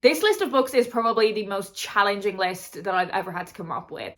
This list of books is probably the most challenging list that I've ever had to come up with.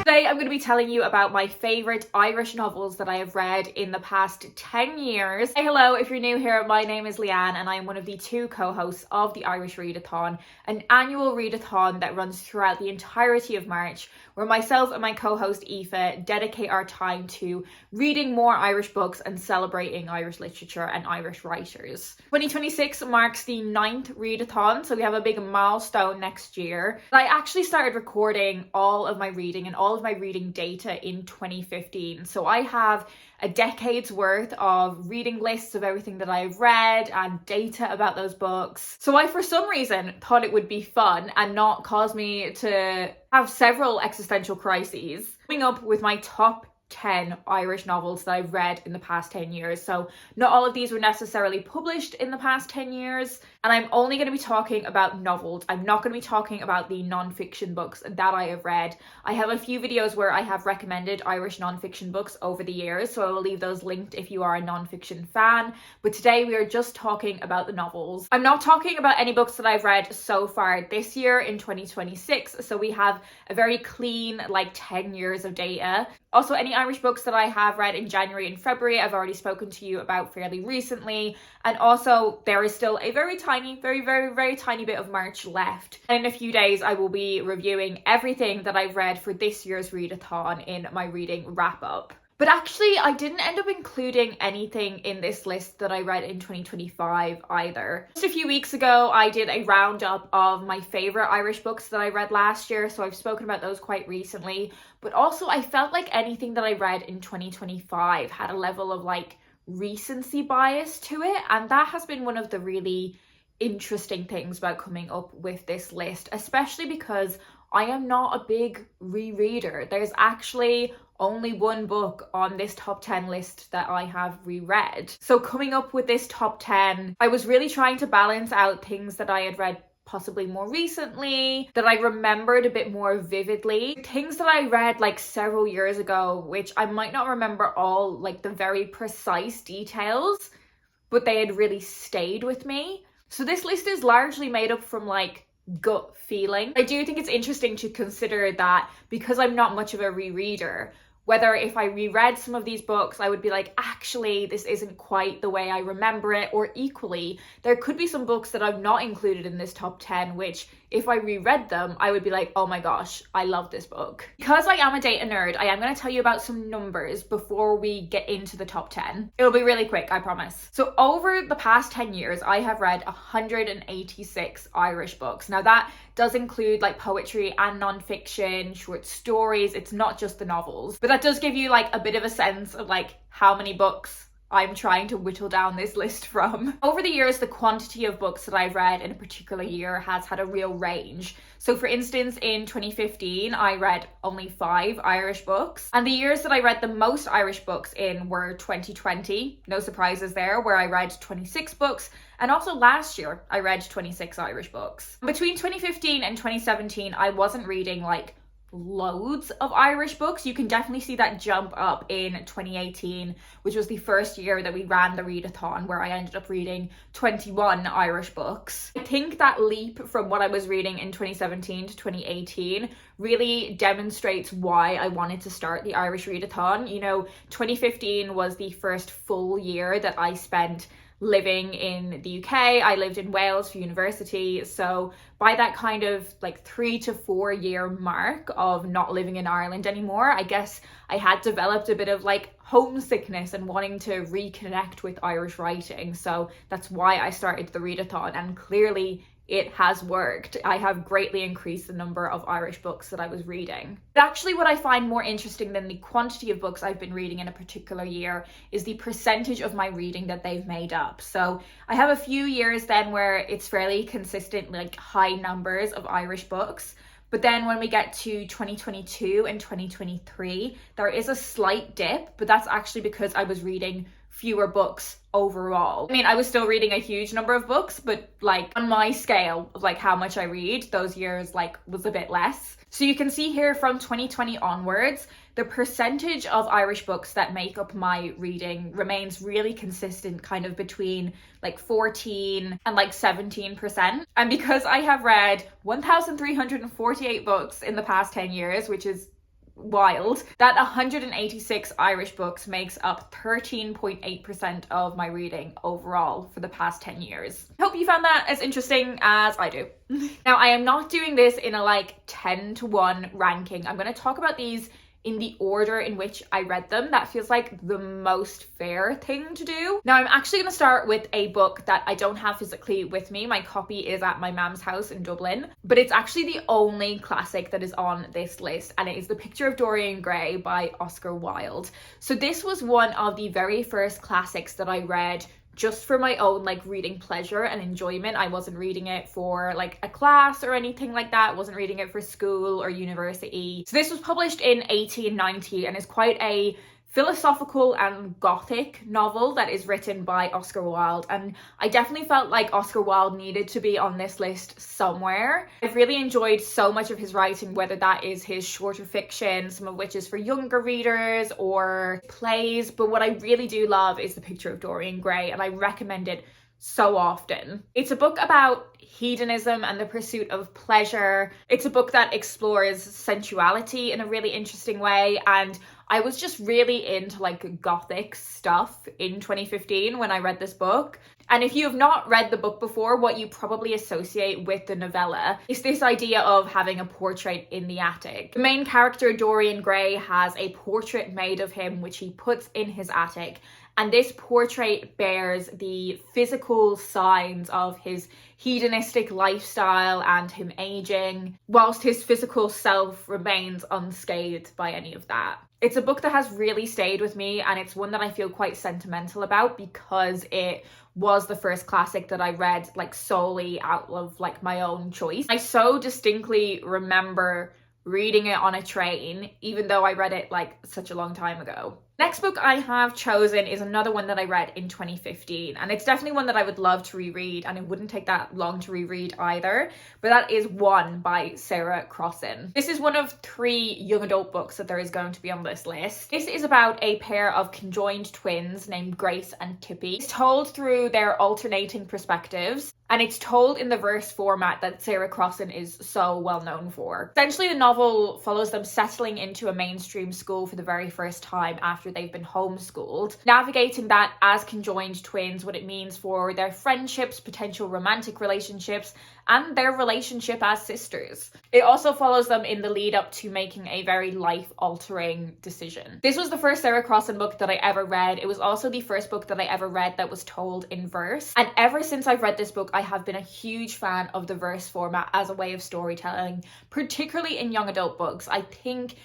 Today I'm going to be telling you about my favourite Irish novels that I have read in the past 10 years. Hey, hello, if you're new here, my name is Leanne and I am one of the two co-hosts of the Irish Readathon, an annual readathon that runs throughout the entirety of March, where myself and my co-host Aoife dedicate our time to reading more Irish books and celebrating Irish literature and Irish writers. 2026 marks the 9th readathon, so we have a big milestone next year. I actually started recording all of my reading and all of my reading data in 2015, so I have a decade's worth of reading lists of everything that I've read and data about those books. So I, for some reason, thought it would be fun and not cause me to have several existential crises, coming up with my top 10 Irish novels that I've read in the past 10 years. So not all of these were necessarily published in the past 10 years. And I'm only going to be talking about novels. I'm not going to be talking about the non-fiction books that I have read. I have a few videos where I have recommended Irish non-fiction books over the years, so I will leave those linked if you are a non-fiction fan. But today we are just talking about the novels. I'm not talking about any books that I've read so far this year in 2026. So we have a very clean, 10 years of data. Also, any Irish books that I have read in January and February, I've already spoken to you about fairly recently. And also, there is still a very tiny, very tiny bit of March left. And in a few days, I will be reviewing everything that I've read for this year's readathon in my reading wrap-up. But actually, I didn't end up including anything in this list that I read in 2025 either. Just a few weeks ago, I did a roundup of my favourite Irish books that I read last year, so I've spoken about those quite recently. But also, I felt like anything that I read in 2025 had a level of recency bias to it, and that has been one of the really interesting things about coming up with this list, especially because I am not a big rereader. There's actually only one book on this top 10 list that I have reread. So coming up with this top 10, I was really trying to balance out things that I had read possibly more recently, that I remembered a bit more vividly, things that I read several years ago, which I might not remember all the very precise details, but they had really stayed with me. So this list is largely made up from gut feeling. I do think it's interesting to consider that because I'm not much of a rereader, whether if I reread some of these books, I would be actually, this isn't quite the way I remember it, or equally, there could be some books that I've not included in this top 10, which if I reread them, I would be oh my gosh, I love this book. Because I am a data nerd, I am going to tell you about some numbers before we get into the top 10. It'll be really quick, I promise. So over the past 10 years, I have read 186 Irish books. Now that does include poetry and non-fiction, short stories. It's not just the novels, but that does give you a bit of a sense of how many books I'm trying to whittle down this list from. Over the years, the quantity of books that I've read in a particular year has had a real range. So for instance, in 2015, I read only 5 Irish books. And the years that I read the most Irish books in were 2020, no surprises there, where I read 26 books. And also last year, I read 26 Irish books. Between 2015 and 2017, I wasn't reading loads of Irish books. You can definitely see that jump up in 2018, which was the first year that we ran the readathon, where I ended up reading 21 Irish books. I think that leap from what I was reading in 2017 to 2018 really demonstrates why I wanted to start the Irish Readathon. 2015 was the first full year that I spent living in the UK. I lived in Wales for university, so by that kind of 3 to 4 year mark of not living in Ireland anymore, I guess I had developed a bit of homesickness and wanting to reconnect with Irish writing. So that's why I started the readathon, and clearly it has worked. I have greatly increased the number of Irish books that I was reading. But actually what I find more interesting than the quantity of books I've been reading in a particular year is the percentage of my reading that they've made up. So I have a few years then where it's fairly consistent, high numbers of Irish books. But then when we get to 2022 and 2023, there is a slight dip, but that's actually because I was reading fewer books overall. I mean, I was still reading a huge number of books, but on my scale of how much I read, those years was a bit less. So you can see here from 2020 onwards, the percentage of Irish books that make up my reading remains really consistent, kind of between like 14 and like 17%. And because I have read 1,348 books in the past 10 years, which is wild, that 186 Irish books makes up 13.8% of my reading overall for the past 10 years. Hope you found that as interesting as I do. Now, I am not doing this in a like 10-to-1 ranking. I'm going to talk about these in the order in which I read them. That feels like the most fair thing to do. Now, I'm actually going to start with a book that I don't have physically with me. My copy is at my mum's house in Dublin, but it's actually the only classic that is on this list, and it is The Picture of Dorian Gray by Oscar Wilde. So this was one of the very first classics that I read just for my own like reading pleasure and enjoyment. I wasn't reading it for like a class or anything like that. I wasn't reading it for school or university. So this was published in 1890 and is quite a philosophical and gothic novel that is written by Oscar Wilde, and I definitely felt like Oscar Wilde needed to be on this list somewhere. I've really enjoyed so much of his writing, whether that is his shorter fiction, some of which is for younger readers, or plays, but what I really do love is The Picture of Dorian Gray, and I recommend it so often. It's a book about hedonism and the pursuit of pleasure. It's a book that explores sensuality in a really interesting way, and I was just really into like gothic stuff in 2015 when I read this book. And if you have not read the book before, what you probably associate with the novella is this idea of having a portrait in the attic. The main character, Dorian Gray, has a portrait made of him which he puts in his attic, and this portrait bears the physical signs of his hedonistic lifestyle and him aging, whilst his physical self remains unscathed by any of that. It's a book that has really stayed with me, and it's one that I feel quite sentimental about because it was the first classic that I read like solely out of like my own choice. I so distinctly remember reading it on a train, even though I read it like such a long time ago. Next book I have chosen is another one that I read in 2015, and it's definitely one that I would love to reread, and it wouldn't take that long to reread either, but that is One by Sarah Crossan. This is one of 3 young adult books that there is going to be on this list. This is about a pair of conjoined twins named Grace and Tippy. It's told through their alternating perspectives, and it's told in the verse format that Sarah Crossan is so well known for. Essentially, the novel follows them settling into a mainstream school for the very first time after they've been homeschooled, navigating that as conjoined twins, what it means for their friendships, potential romantic relationships, and their relationship as sisters. It also follows them in the lead up to making a very life-altering decision. This was the first Sarah Crossan book that I ever read. It was also the first book that I ever read that was told in verse. And ever since I've read this book, I have been a huge fan of the verse format as a way of storytelling, particularly in young adult books. I think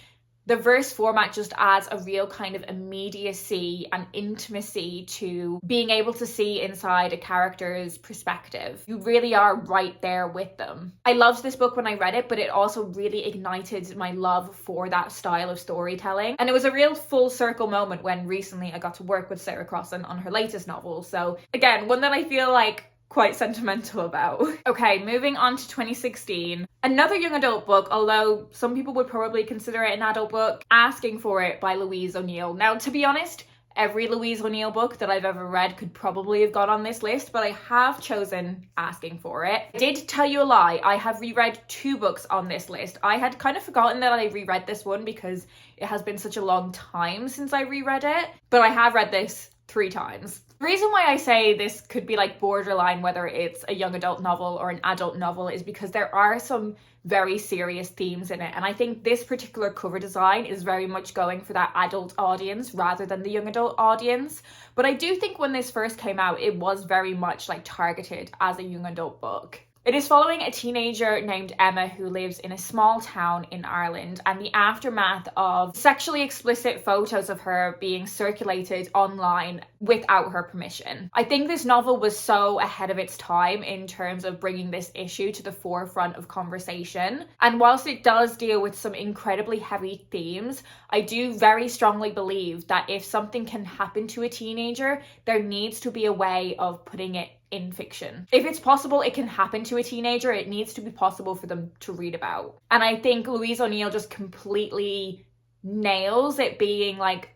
the verse format just adds a real kind of immediacy and intimacy to being able to see inside a character's perspective. You really are right there with them. I loved this book when I read it, but it also really ignited my love for that style of storytelling. And it was a real full circle moment when recently I got to work with Sarah Crossan on her latest novel. So again, one that I feel like quite sentimental about. Okay, moving on to 2016. Another young adult book, although some people would probably consider it an adult book, Asking for It by Louise O'Neill. Now, to be honest, every Louise O'Neill book that I've ever read could probably have got on this list, but I have chosen Asking for It. I did tell you a lie. I have reread 2 books on this list. I had kind of forgotten that I reread this one because it has been such a long time since I reread it, but I have read this 3 times. The reason why I say this could be like borderline whether it's a young adult novel or an adult novel is because there are some very serious themes in it, and I think this particular cover design is very much going for that adult audience rather than the young adult audience. But I do think when this first came out, it was very much like targeted as a young adult book. It is following a teenager named Emma who lives in a small town in Ireland, and the aftermath of sexually explicit photos of her being circulated online without her permission. I think this novel was so ahead of its time in terms of bringing this issue to the forefront of conversation. And whilst it does deal with some incredibly heavy themes, I do very strongly believe that if something can happen to a teenager, there needs to be a way of putting it in fiction. If it's possible it can happen to a teenager, it needs to be possible for them to read about. And I think Louise O'Neill just completely nails it being like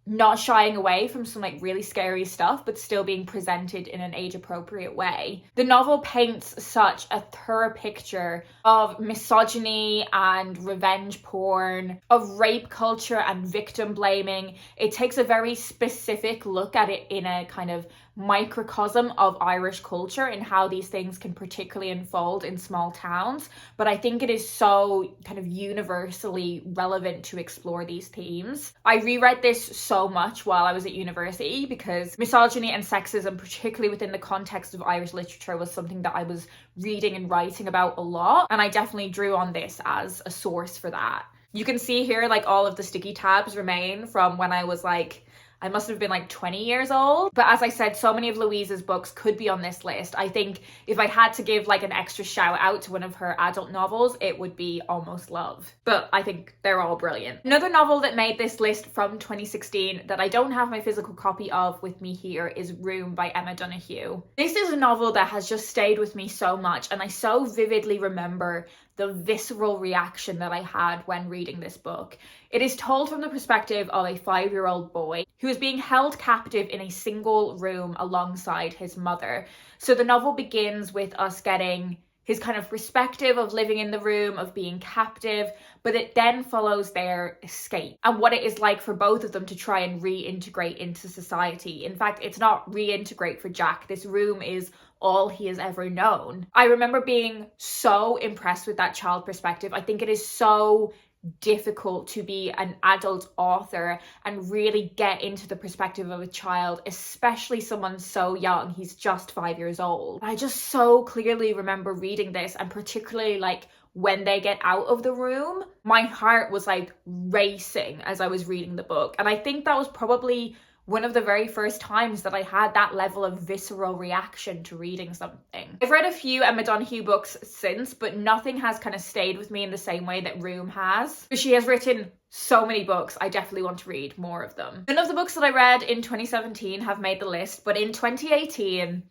not shying away from some like really scary stuff, but still being presented in an age appropriate way. The novel paints such a thorough picture of misogyny and revenge porn, of rape culture and victim blaming. It takes a very specific look at it in a kind of microcosm of Irish culture and how these things can particularly unfold in small towns. But I think it is so kind of universally relevant to explore these themes. I reread this so much while I was at university because misogyny and sexism, particularly within the context of Irish literature, was something that I was reading and writing about a lot. And I definitely drew on this as a source for that. You can see here like all of the sticky tabs remain from when I was like, I must have been like 20 years old. But as I said, so many of Louise's books could be on this list. I think if I had to give like an extra shout out to one of her adult novels, it would be Almost Love. But I think they're all brilliant. Another novel that made this list from 2016 that I don't have my physical copy of with me here is Room by Emma Donoghue. This is a novel that has just stayed with me so much, and I so vividly remember the visceral reaction that I had when reading this book. It is told from the perspective of a 5-year-old boy who is being held captive in a single room alongside his mother. So the novel begins with us getting his kind of perspective of living in the room, of being captive, but it then follows their escape and what it is like for both of them to try and reintegrate into society. In fact, it's not reintegrate for Jack. This room is all he has ever known. I remember being so impressed with that child perspective. I think it is so difficult to be an adult author and really get into the perspective of a child, especially someone so young. He's just 5 years old. I just so clearly remember reading this, and particularly like when they get out of the room, my heart was like racing as I was reading the book. And I think that was probably one of the very first times that I had that level of visceral reaction to reading something. I've read a few Emma Donoghue books since, but nothing has kind of stayed with me in the same way that Room has. She has written so many books. I definitely want to read more of them. None of the books that I read in 2017 have made the list, but in 2018,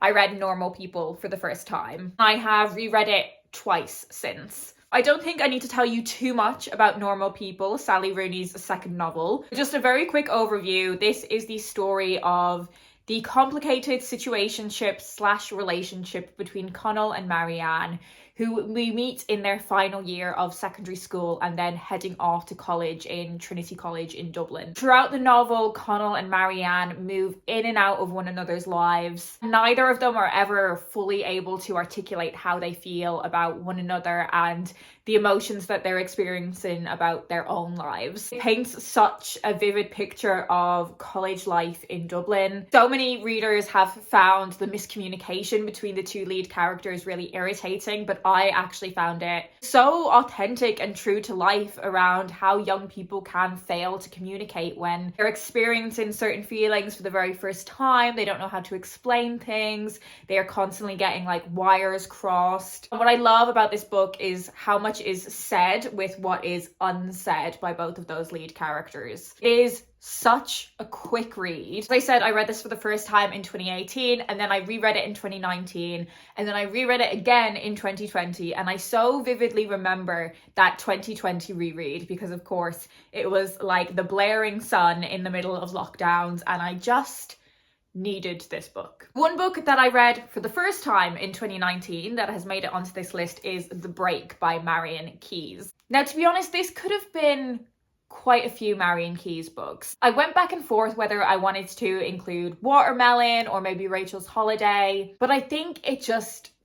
I read Normal People for the first time. I have reread it twice since. I don't think I need to tell you too much about Normal People, Sally Rooney's second novel. Just a very quick overview. This is the story of the complicated situationship/relationship between Connell and Marianne, who we meet in their final year of secondary school and then heading off to college in Trinity College in Dublin. Throughout the novel, Connell and Marianne move in and out of one another's lives. Neither of them are ever fully able to articulate how they feel about one another and the emotions that they're experiencing about their own lives. It paints such a vivid picture of college life in Dublin. So many readers have found the miscommunication between the two lead characters really irritating, but I actually found it so authentic and true to life around how young people can fail to communicate when they're experiencing certain feelings for the very first time. They don't know how to explain things. They are constantly getting like wires crossed. And what I love about this book is how much is said with what is unsaid by both of those lead characters. It is such a quick read. As I said, I read this for the first time in 2018, and then I reread it in 2019, and then I reread it again in 2020, and I so vividly remember that 2020 reread because, of course, it was like the blaring sun in the middle of lockdowns, and I just needed this book. One book that I read for the first time in 2019 that has made it onto this list is The Break by Marian Keyes. Now, to be honest, this could have been quite a few Marian Keyes books. I went back and forth whether I wanted to include Watermelon or maybe Rachel's Holiday, but I think it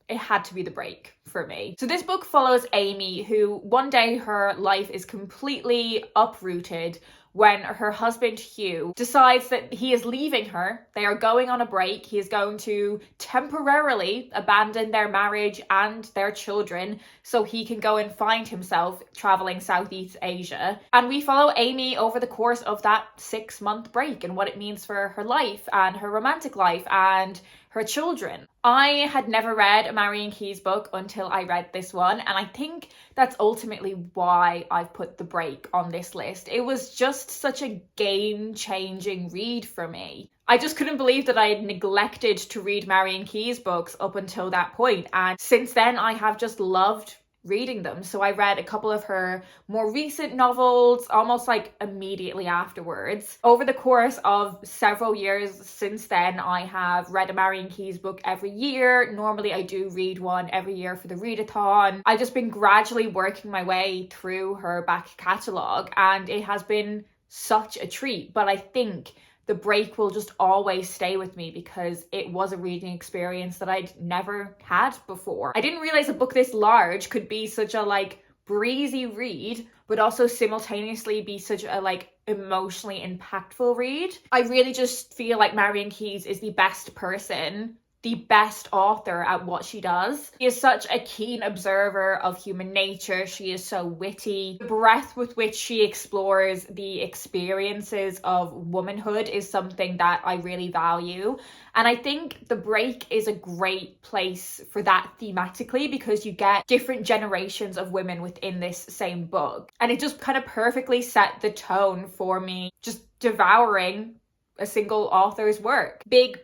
had to be The Break for me. So this book follows Amy, who one day her life is completely uprooted when her husband Hugh decides that he is leaving her. They are going on a break. He is going to temporarily abandon their marriage and their children so he can go and find himself traveling Southeast Asia. And we follow Amy over the course of that 6-month break and what it means for her life and her romantic life and her children. I had never read a Marian Keyes book until I read this one, and I think that's ultimately why I've put The Break on this list. It was just such a game-changing read for me. I just couldn't believe that I had neglected to read Marian Keyes books up until that point, and since then I have just loved reading them. So I read a couple of her more recent novels almost like immediately afterwards. Over the course of several years since then, I have read a Marion Keyes book every year. Normally I do read one every year for the Readathon. I've just been gradually working my way through her back catalogue, and it has been such a treat. But I think the break will just always stay with me because it was a reading experience that I'd never had before. I didn't realize a book this large could be such a like breezy read, but also simultaneously be such a like emotionally impactful read. I really just feel like Marion Keyes is the best person, the best author at what she does. She is such a keen observer of human nature. She is so witty. The breadth with which she explores the experiences of womanhood is something that I really value. And I think The Break is a great place for that thematically, because you get different generations of women within this same book. And it just kind of perfectly set the tone for me just devouring a single author's work. Big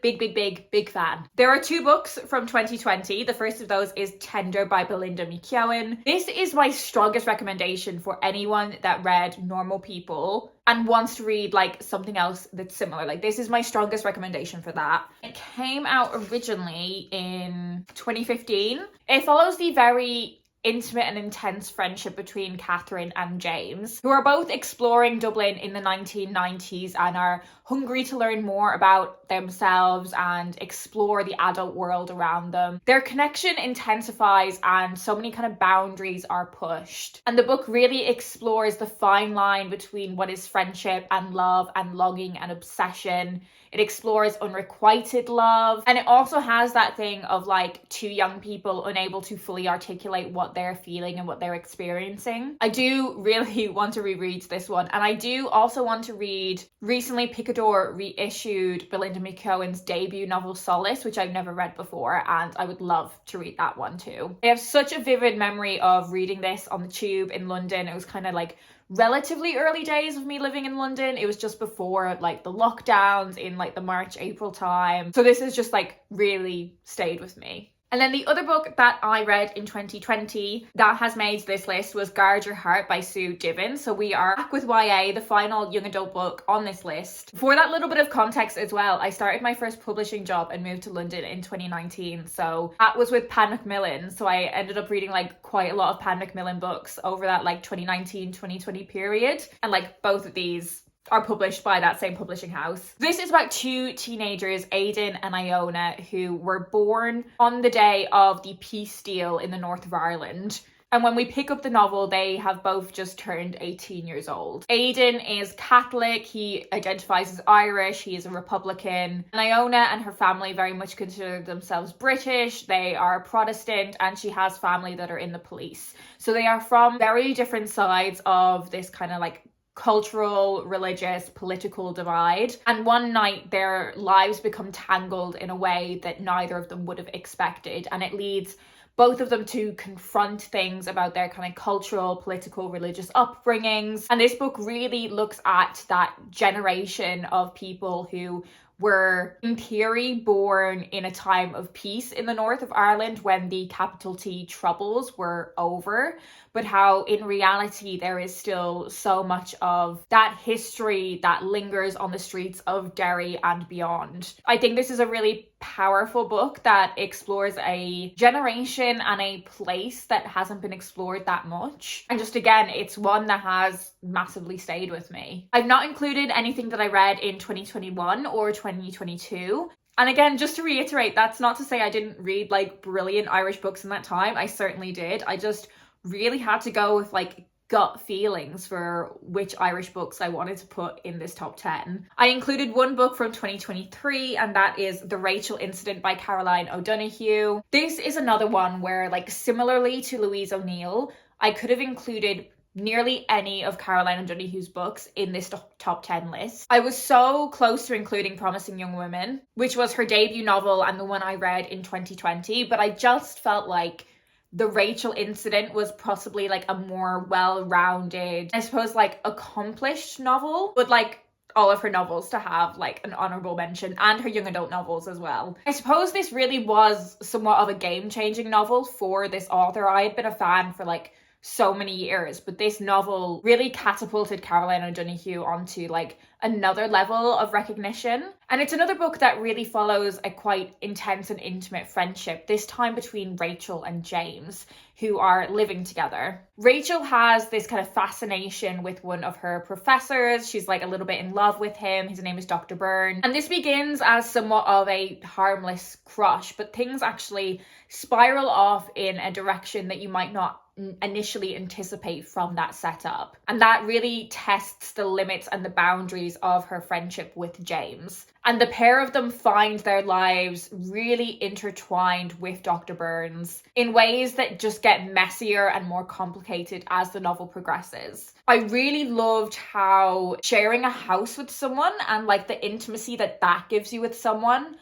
fan. There are two books from 2020. The first of those is Tender by Belinda McKeown. This is my strongest recommendation for anyone that read Normal People and wants to read like something else that's similar. Like, this is my strongest recommendation for that. It came out originally in 2015. It follows the very intimate and intense friendship between Catherine and James, who are both exploring Dublin in the 1990s and are hungry to learn more about themselves and explore the adult world around them. Their connection intensifies and so many kind of boundaries are pushed. And the book really explores the fine line between what is friendship and love and longing and obsession. It explores unrequited love, and it also has that thing of like two young people unable to fully articulate what they're feeling and what they're experiencing. I do really want to reread this one, and I do also want to read, recently Picador reissued Belinda McKeown's debut novel Solace, which I've never read before, and I would love to read that one too. I have such a vivid memory of reading this on the tube in London. It was kind of like relatively early days of me living in London. It was just before like the lockdowns in like the March-April time. So this has just like really stayed with me. And then the other book that I read in 2020 that has made this list was Guard Your Heart by Sue Divin. So we are back with YA, the final young adult book on this list. For that little bit of context as well, I started my first publishing job and moved to London in 2019. So that was with Pan Macmillan. So I ended up reading like quite a lot of Pan Macmillan books over that like 2019-2020 period. And like both of these are published by that same publishing house. This is about two teenagers, Aidan and Iona, who were born on the day of the peace deal in the north of Ireland. And when we pick up the novel, they have both just turned 18 years old. Aidan is Catholic, he identifies as Irish, he is a Republican. And Iona and her family very much consider themselves British, they are Protestant, and she has family that are in the police. So they are from very different sides of this kind of like cultural, religious, political divide. And one night their lives become tangled in a way that neither of them would have expected. And it leads both of them to confront things about their kind of cultural, political, religious upbringings. And this book really looks at that generation of people who were, in theory, born in a time of peace in the north of Ireland when the capital T Troubles were over, but how in reality there is still so much of that history that lingers on the streets of Derry and beyond. I think this is a really powerful book that explores a generation and a place that hasn't been explored that much. And just again, it's one that has massively stayed with me. I've not included anything that I read in 2021 or 2022. And again, just to reiterate, that's not to say I didn't read like brilliant Irish books in that time. I certainly did. I just really had to go with like gut feelings for which Irish books I wanted to put in this top 10. I included one book from 2023, and that is The Rachel Incident by Caroline O'Donoghue. This is another one where, like, similarly to Louise O'Neill, I could have included nearly any of Caroline O'Donoghue's books in this top 10 list. I was so close to including Promising Young Women, which was her debut novel and the one I read in 2020, but I just felt like The Rachel Incident was possibly like a more well-rounded, I suppose, like accomplished novel, but like all of her novels to have like an honorable mention, and her young adult novels as well. I suppose this really was somewhat of a game-changing novel for this author. I had been a fan for like so many years, but this novel really catapulted Caroline O'Donoghue onto like another level of recognition. And it's another book that really follows a quite intense and intimate friendship, this time between Rachel and James, who are living together. Rachel has this kind of fascination with one of her professors. She's like a little bit in love with him. His name is Dr. Byrne. And this begins as somewhat of a harmless crush, but things actually spiral off in a direction that you might not initially anticipate from that setup. And that really tests the limits and the boundaries of her friendship with James. And the pair of them find their lives really intertwined with Dr. Byrne's in ways that just get messier and more complicated as the novel progresses. I really loved how sharing a house with someone and like the intimacy that that gives you with someone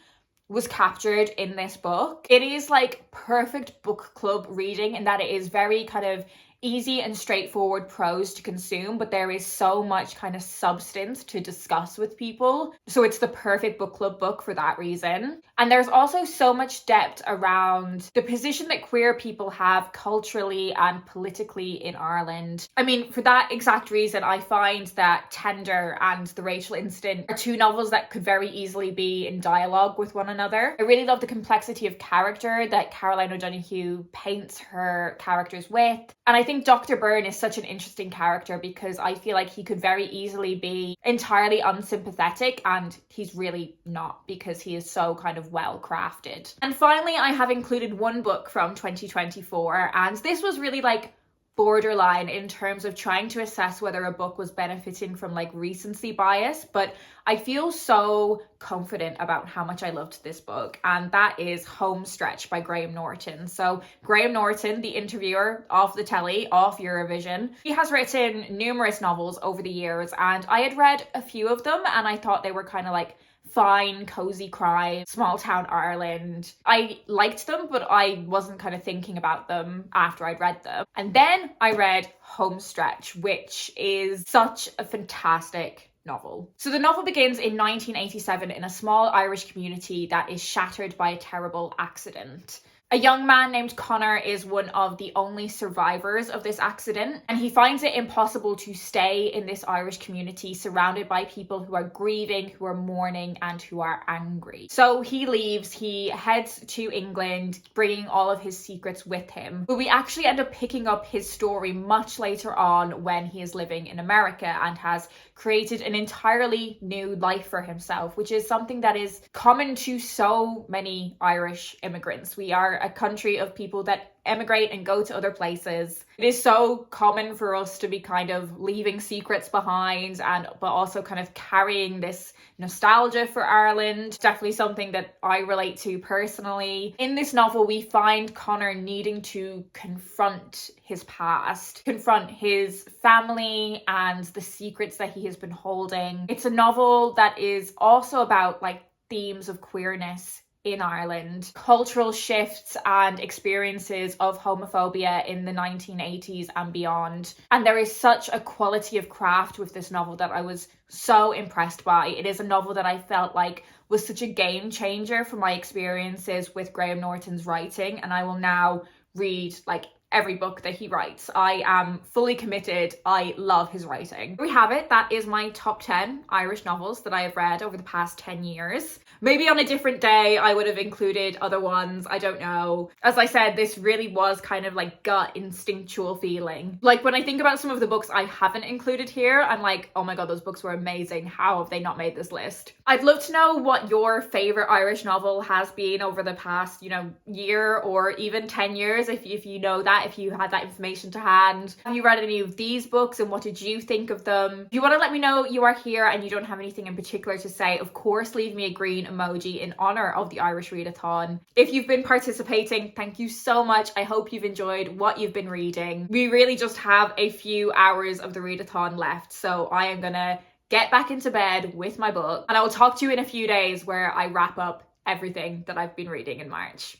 was captured in this book. It is like perfect book club reading in that it is very kind of easy and straightforward prose to consume, but there is so much kind of substance to discuss with people. So it's the perfect book club book for that reason. And there's also so much depth around the position that queer people have culturally and politically in Ireland. I mean, for that exact reason, I find that Tender and The Rachel Incident are two novels that could very easily be in dialogue with one another. I really love the complexity of character that Caroline O'Donoghue paints her characters with. And I think Dr. Byrne is such an interesting character because I feel like he could very easily be entirely unsympathetic, and he's really not because he is so kind of well crafted. And finally, I have included one book from 2024, and this was really like borderline in terms of trying to assess whether a book was benefiting from like recency bias, but I feel so confident about how much I loved this book, and that is Homestretch by Graham Norton. So Graham Norton, the interviewer off the telly, off Eurovision, he has written numerous novels over the years, and I had read a few of them and I thought they were kind of like fine, cozy crime, small town Ireland. I liked them, but I wasn't kind of thinking about them after I'd read them. And then I read Homestretch, which is such a fantastic novel. So the novel begins in 1987 in a small Irish community that is shattered by a terrible accident. A young man named Connor is one of the only survivors of this accident, and he finds it impossible to stay in this Irish community surrounded by people who are grieving, who are mourning, and who are angry. So he leaves, he heads to England, bringing all of his secrets with him. But we actually end up picking up his story much later on when he is living in America and has created an entirely new life for himself, which is something that is common to so many Irish immigrants. We are a country of people that emigrate and go to other places. It is so common for us to be kind of leaving secrets behind, but also kind of carrying this nostalgia for Ireland. Definitely something that I relate to personally. In this novel, we find Connor needing to confront his past, confront his family and the secrets that he has been holding. It's a novel that is also about like themes of queerness in Ireland, cultural shifts and experiences of homophobia in the 1980s and beyond. And there is such a quality of craft with this novel that I was so impressed by. It is a novel that I felt like was such a game changer for my experiences with Graham Norton's writing, and I will now read like every book that he writes. I am fully committed. I love his writing. There we have it. That is my top 10 Irish novels that I have read over the past 10 years. Maybe on a different day I would have included other ones, I don't know. As I said, this really was kind of like gut instinctual feeling. Like when I think about some of the books I haven't included here, I'm like, oh my god, those books were amazing. How have they not made this list? I'd love to know what your favorite Irish novel has been over the past, year or even 10 years, if you know that, if you had that information to hand. Have you read any of these books and what did you think of them? If you want to let me know you are here and you don't have anything in particular to say, of course leave me a green emoji in honor of the Irish Readathon. If you've been participating, thank you so much. I hope you've enjoyed what you've been reading. We really just have a few hours of the Readathon left, so I am gonna get back into bed with my book, and I will talk to you in a few days where I wrap up everything that I've been reading in March.